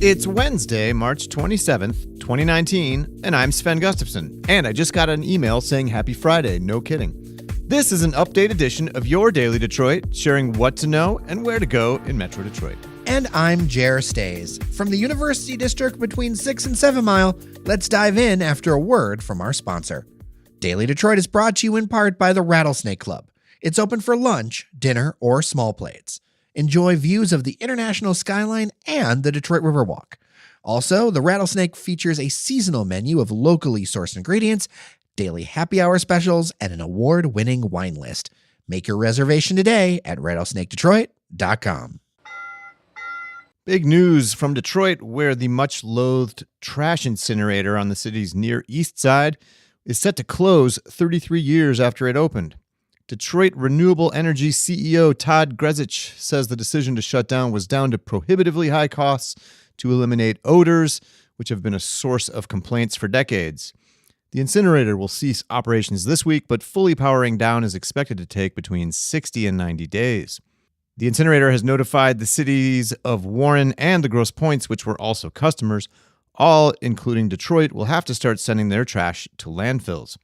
It's Wednesday, March 27th, 2019, and I'm Sven Gustafson. And I just got an email saying Happy Friday, no kidding. This is an update edition of your Daily Detroit, sharing what to know and where to go in Metro Detroit. And I'm Jer Stays. From the University District between 6 and 7 Mile, let's dive in after a word from our sponsor. Daily Detroit is brought to you in part by the Rattlesnake Club. It's open for lunch, dinner, or small plates. Enjoy views of the international skyline and the Detroit Riverwalk. Also, the Rattlesnake features a seasonal menu of locally sourced ingredients, daily happy hour specials, and an award-winning wine list. Make your reservation today at rattlesnakedetroit.com. Big news from Detroit, where the much-loathed trash incinerator on the city's Near East Side is set to close 33 years after it opened. Detroit Renewable Energy CEO Todd Grezich says the decision to shut down was down to prohibitively high costs to eliminate odors, which have been a source of complaints for decades. The incinerator will cease operations this week, but fully powering down is expected to take between 60 and 90 days. The incinerator has notified the cities of Warren and the Grosse Pointes, which were also customers. All, including Detroit, will have to start sending their trash to landfills.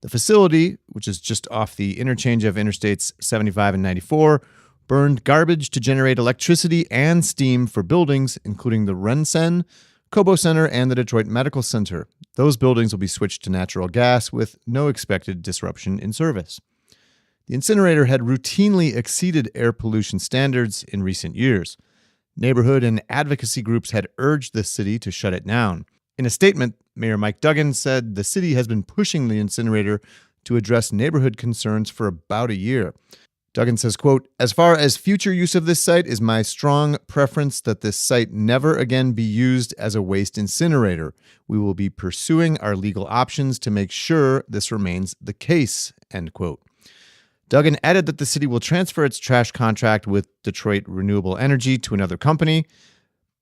The facility, which is just off the interchange of Interstates 75 and 94, burned garbage to generate electricity and steam for buildings, including the Rensen, Cobo Center, and the Detroit Medical Center. Those buildings will be switched to natural gas with no expected disruption in service. The incinerator had routinely exceeded air pollution standards in recent years. Neighborhood and advocacy groups had urged the city to shut it down. In a statement, Mayor Mike Duggan said the city has been pushing the incinerator to address neighborhood concerns for about a year. Duggan says, quote, "As far as future use of this site is my strong preference that this site never again be used as a waste incinerator. We will be pursuing our legal options to make sure this remains the case," end quote. Duggan added that the city will transfer its trash contract with Detroit Renewable Energy to another company,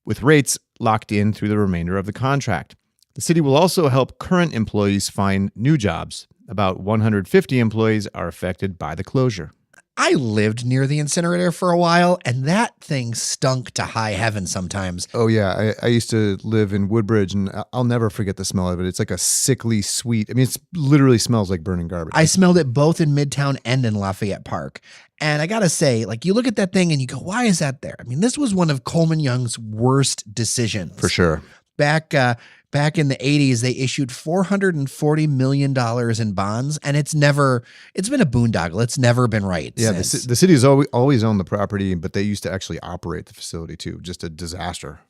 with rates locked in through the remainder of the contract. The city will also help current employees find new jobs. About 150 employees are affected by the closure. I lived near the incinerator for a while, and that thing stunk to high heaven sometimes. Oh, yeah. I used to live in Woodbridge, and I'll never forget the smell of it. It's like a sickly sweet. I mean, it literally smells like burning garbage. I smelled it both in Midtown and in Lafayette Park. And I got to say, like, you look at that thing and you go, why is that there? I mean, this was one of Coleman Young's worst decisions. For sure. Back in the 80s, they issued $440 million in bonds, and it's been a boondoggle. It's never been right. Yeah, the city has always owned the property, but they used to actually operate the facility too. Just a disaster.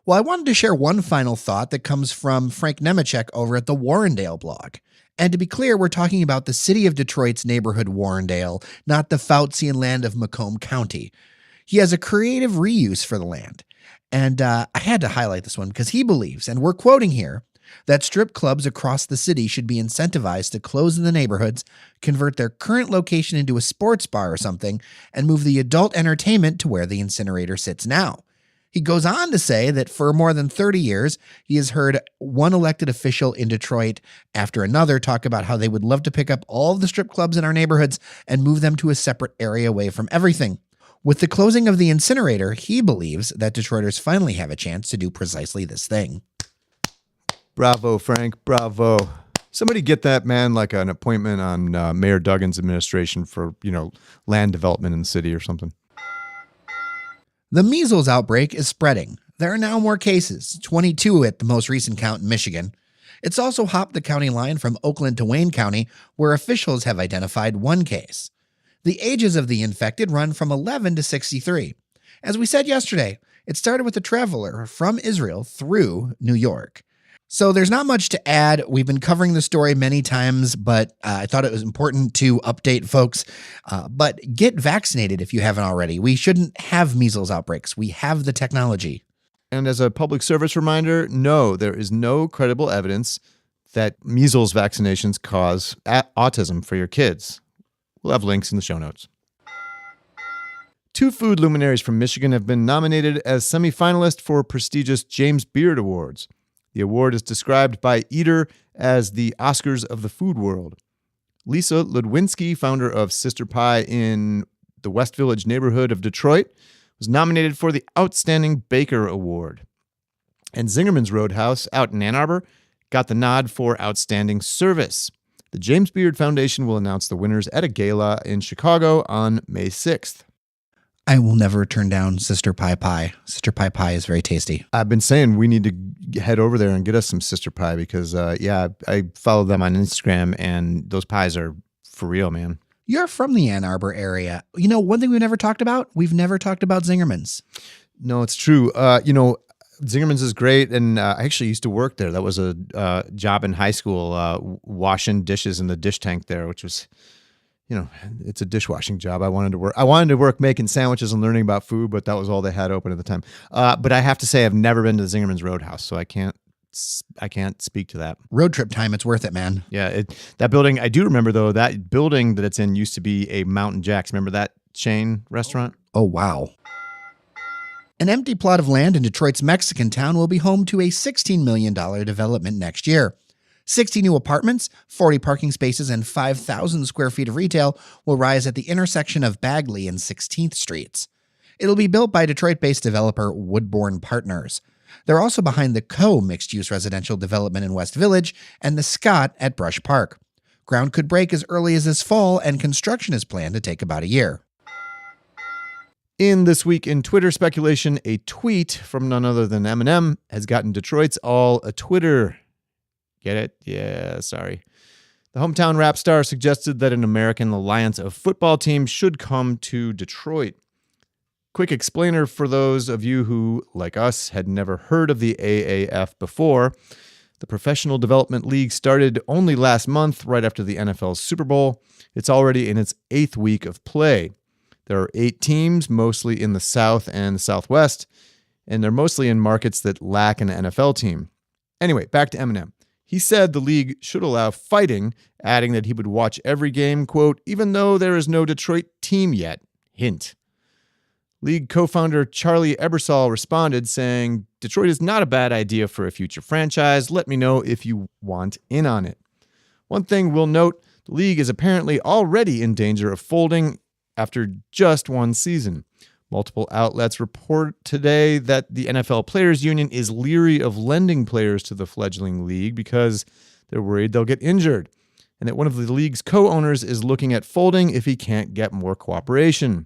Well, I wanted to share one final thought that comes from Frank Nemecek over at the Warrendale Blog. And to be clear, we're talking about the city of Detroit's neighborhood Warrendale, not the Faustian land of Macomb County. He has a creative reuse for the land. And I had to highlight this one because he believes, and we're quoting here, that strip clubs across the city should be incentivized to close in the neighborhoods, convert their current location into a sports bar or something, and move the adult entertainment to where the incinerator sits now. He goes on to say that for more than 30 years, he has heard one elected official in Detroit after another talk about how they would love to pick up all of the strip clubs in our neighborhoods and move them to a separate area away from everything. With the closing of the incinerator, he believes that Detroiters finally have a chance to do precisely this thing. Bravo, Frank. Bravo. Somebody get that man like an appointment on Mayor Duggan's administration for, land development in the city or something. The measles outbreak is spreading. There are now more cases, 22 at the most recent count in Michigan. It's also hopped the county line from Oakland to Wayne County, where officials have identified one case. The ages of the infected run from 11 to 63. As we said yesterday, it started with a traveler from Israel through New York. So there's not much to add. We've been covering the story many times, but I thought it was important to update folks. But get vaccinated if you haven't already. We shouldn't have measles outbreaks. We have the technology. And as a public service reminder, no, there is no credible evidence that measles vaccinations cause autism for your kids. We'll have links in the show notes. Two food luminaries from Michigan have been nominated as semifinalists for prestigious James Beard Awards. The award is described by Eater as the Oscars of the food world. Lisa Ludwinski, founder of Sister Pie in the West Village neighborhood of Detroit, was nominated for the Outstanding Baker Award. And Zingerman's Roadhouse out in Ann Arbor got the nod for outstanding service. The James Beard Foundation will announce the winners at a gala in Chicago on May 6th. I will never turn down Sister Pie Pie. Sister Pie Pie is very tasty. I've been saying we need to head over there and get us some Sister Pie because, I follow them on Instagram and those pies are for real, man. You're from the Ann Arbor area. You know, one thing we've never talked about? We've never talked about Zingerman's. No, it's true. Zingerman's is great, and I actually used to work there. That was a job in high school, washing dishes in the dish tank there, which was, it's a dishwashing job. I wanted to work making sandwiches and learning about food, but that was all they had open at the time. But I have to say, I've never been to the Zingerman's Roadhouse, so I can't speak to that. Road trip time, it's worth it, man. Yeah, that building, I do remember, though, that building that it's in used to be a Mountain Jack's. Remember that chain restaurant? Oh, wow. An empty plot of land in Detroit's Mexican town will be home to a $16 million development next year. 60 new apartments, 40 parking spaces, and 5,000 square feet of retail will rise at the intersection of Bagley and 16th Streets. It'll be built by Detroit-based developer Woodbourne Partners. They're also behind the Co mixed-use residential development in West Village and the Scott at Brush Park. Ground could break as early as this fall, and construction is planned to take about a year. In This Week in Twitter speculation, a tweet from none other than Eminem has gotten Detroit's all a Twitter. Get it? Yeah, sorry. The hometown rap star suggested that an American alliance of football teams should come to Detroit. Quick explainer for those of you who, like us, had never heard of the AAF before. The Professional Development League started only last month, right after the NFL's Super Bowl. It's already in its 8th week of play. There are 8 teams, mostly in the South and the Southwest, and they're mostly in markets that lack an NFL team. Anyway, back to Eminem. He said the league should allow fighting, adding that he would watch every game, quote, even though there is no Detroit team yet. Hint. League co-founder Charlie Ebersol responded, saying, Detroit is not a bad idea for a future franchise. Let me know if you want in on it. One thing we'll note, the league is apparently already in danger of folding after just one season. Multiple outlets report today that the NFL Players Union is leery of lending players to the fledgling league because they're worried they'll get injured, and that one of the league's co-owners is looking at folding if he can't get more cooperation.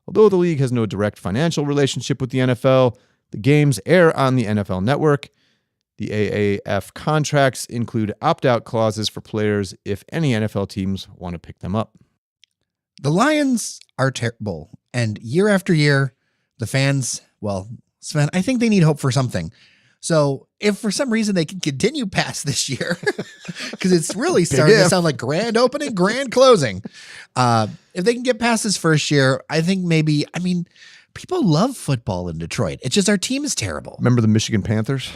Although the league has no direct financial relationship with the NFL, the games air on the NFL Network. The AAF contracts include opt-out clauses for players if any NFL teams want to pick them up. The Lions are terrible, and year after year, the fans, well, Sven, I think they need hope for something. So if for some reason they can continue past this year, because it's really starting to sound like grand opening, grand closing. If they can get past this first year, I think people love football in Detroit. It's just our team is terrible. Remember the Michigan Panthers?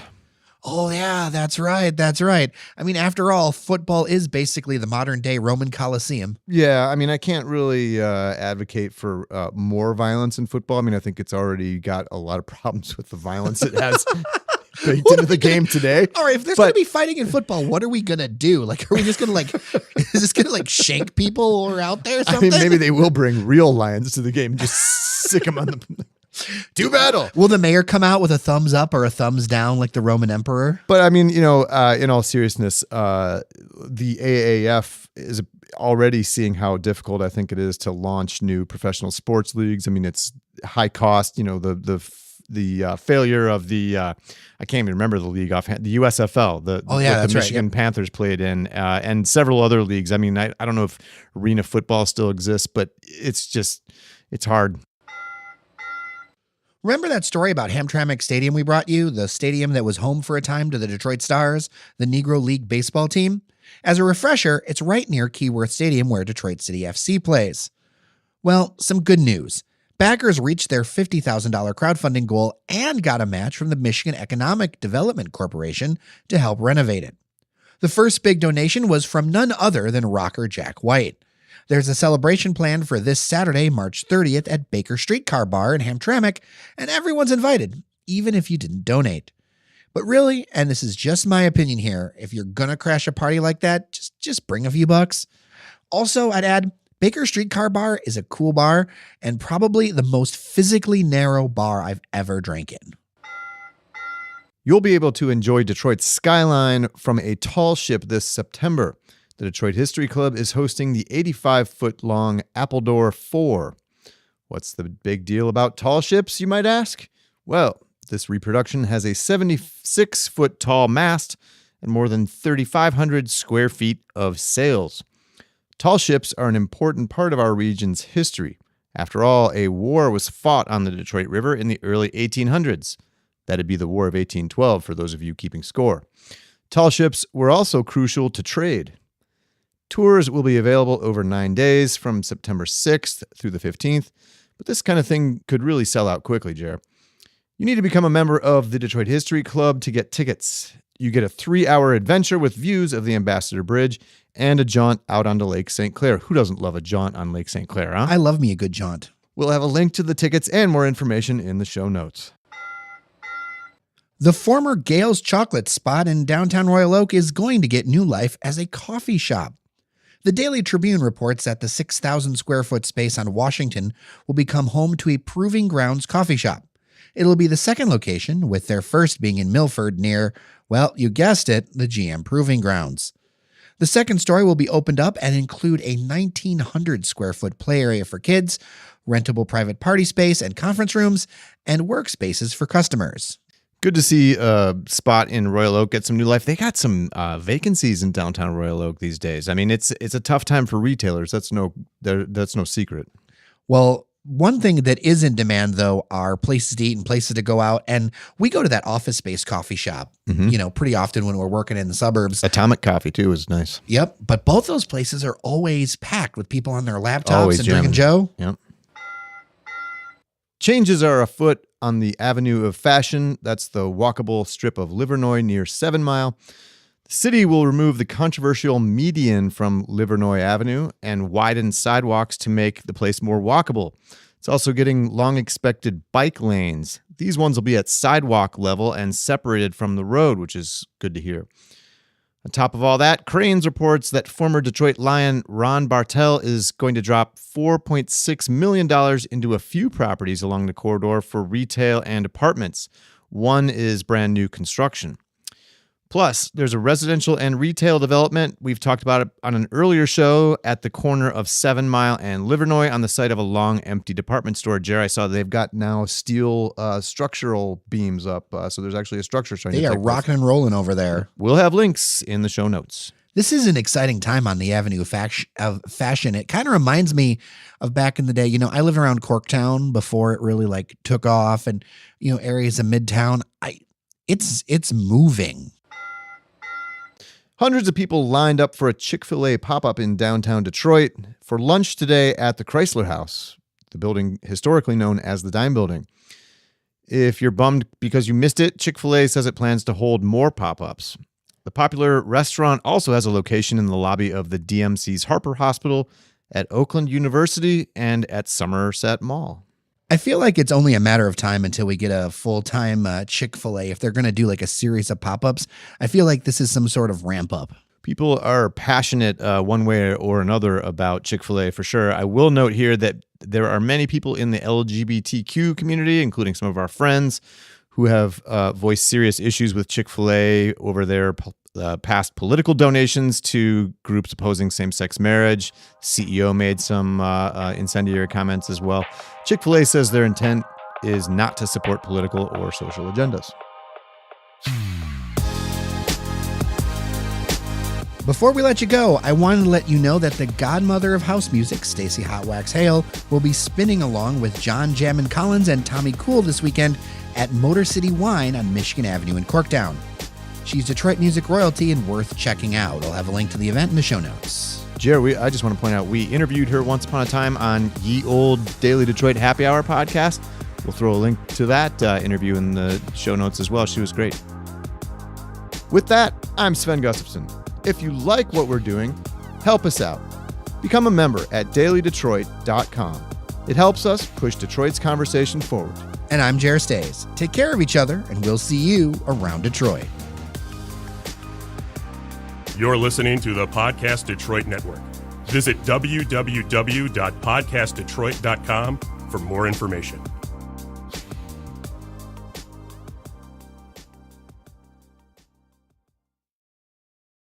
Oh, yeah, that's right. That's right. I mean, after all, football is basically the modern day Roman Coliseum. Yeah, I can't really advocate for more violence in football. I think it's already got a lot of problems with the violence it has baked into the game today. All right, if there's going to be fighting in football, what are we going to do? Like, are we just going to is this going to shank people who are out there or something? Maybe they will bring real lions to the game and just sick them on the... Do battle. Will the mayor come out with a thumbs up or a thumbs down like the Roman emperor? But in all seriousness, the AAF is already seeing how difficult I think it is to launch new professional sports leagues. It's high cost. The failure of the I can't even remember the league offhand. The USFL, the Michigan Panthers played in, and several other leagues. I don't know if arena football still exists, but it's hard. Remember that story about Hamtramck Stadium we brought you, the stadium that was home for a time to the Detroit Stars, the Negro League baseball team? As a refresher, it's right near Keyworth Stadium where Detroit City FC plays. Well, some good news. Backers reached their $50,000 crowdfunding goal and got a match from the Michigan Economic Development Corporation to help renovate it. The first big donation was from none other than rocker Jack White. There's a celebration planned for this Saturday, March 30th at Baker Streetcar Bar in Hamtramck, and everyone's invited, even if you didn't donate. But really, and this is just my opinion here, if you're gonna crash a party like that, just bring a few bucks. Also, I'd add, Baker Streetcar Bar is a cool bar and probably the most physically narrow bar I've ever drank in. You'll be able to enjoy Detroit's skyline from a tall ship this September. The Detroit History Club is hosting the 85-foot-long Appledore 4. What's the big deal about tall ships, you might ask? Well, this reproduction has a 76-foot-tall mast and more than 3,500 square feet of sails. Tall ships are an important part of our region's history. After all, a war was fought on the Detroit River in the early 1800s. That'd be the War of 1812 for those of you keeping score. Tall ships were also crucial to trade. Tours will be available over 9 days from September 6th through the 15th, but this kind of thing could really sell out quickly, Jer. You need to become a member of the Detroit History Club to get tickets. You get a 3-hour adventure with views of the Ambassador Bridge and a jaunt out onto Lake St. Clair. Who doesn't love a jaunt on Lake St. Clair, huh? I love me a good jaunt. We'll have a link to the tickets and more information in the show notes. The former Gale's Chocolate spot in downtown Royal Oak is going to get new life as a coffee shop. The Daily Tribune reports that the 6,000 square foot space on Washington will become home to a Proving Grounds coffee shop. It'll be the second location, with their first being in Milford near, well, you guessed it, the GM Proving Grounds. The second story will be opened up and include a 1,900 square foot play area for kids, rentable private party space and conference rooms, and workspaces for customers. Good to see a spot in Royal Oak get some new life. They got some vacancies in downtown Royal Oak these days. I mean, it's a tough time for retailers. That's no secret. Well, one thing that is in demand, though, are places to eat and places to go out. And we go to that Office Space coffee shop, pretty often when we're working in the suburbs. Atomic Coffee, too, is nice. Yep. But both those places are always packed with people on their laptops and drinking Joe. Yep. Changes are afoot on the Avenue of Fashion. That's the walkable strip of Livernois near 7 Mile. The city will remove the controversial median from Livernois Avenue and widen sidewalks to make the place more walkable. It's also getting long-expected bike lanes. These ones will be at sidewalk level and separated from the road, which is good to hear. On top of all that, Crain's reports that former Detroit Lion Ron Bartel is going to drop $4.6 million into a few properties along the corridor for retail and apartments. One is brand new construction. Plus, there's a residential and retail development. We've talked about it on an earlier show at the corner of 7 Mile and Livernois on the site of a long empty department store. Jerry, I saw they've got now steel structural beams up. So there's actually a structure starting to take place. They are rocking and rolling over there. We'll have links in the show notes. This is an exciting time on the Avenue of Fashion. It kind of reminds me of back in the day. I lived around Corktown before it really took off, and areas of Midtown. It's moving. Hundreds of people lined up for a Chick-fil-A pop-up in downtown Detroit for lunch today at the Chrysler House, the building historically known as the Dime Building. If you're bummed because you missed it, Chick-fil-A says it plans to hold more pop-ups. The popular restaurant also has a location in the lobby of the DMC's Harper Hospital, at Oakland University, and at Somerset Mall. I feel like it's only a matter of time until we get a full-time Chick-fil-A. If they're going to do a series of pop-ups, I feel like this is some sort of ramp-up. People are passionate one way or another about Chick-fil-A for sure. I will note here that there are many people in the LGBTQ community, including some of our friends, who have voiced serious issues with Chick-fil-A over their past political donations to groups opposing same-sex marriage. CEO made some incendiary comments as well. Chick-fil-A says their intent is not to support political or social agendas. Before we let you go, I wanted to let you know that the godmother of house music, Stacey Hot Wax Hale, will be spinning along with John Jammin Collins and Tommy Cool this weekend at Motor City Wine on Michigan Avenue in Corktown. She's Detroit music royalty and worth checking out. I'll have a link to the event in the show notes. Jerry, I just want to point out, we interviewed her once upon a time on Ye Old Daily Detroit Happy Hour podcast. We'll throw a link to that interview in the show notes as well. She was great. With that, I'm Sven Gustafson. If you like what we're doing, help us out. Become a member at dailydetroit.com. It helps us push Detroit's conversation forward. And I'm Jer Stays. Take care of each other, and we'll see you around Detroit. You're listening to the Podcast Detroit Network. Visit www.podcastdetroit.com for more information.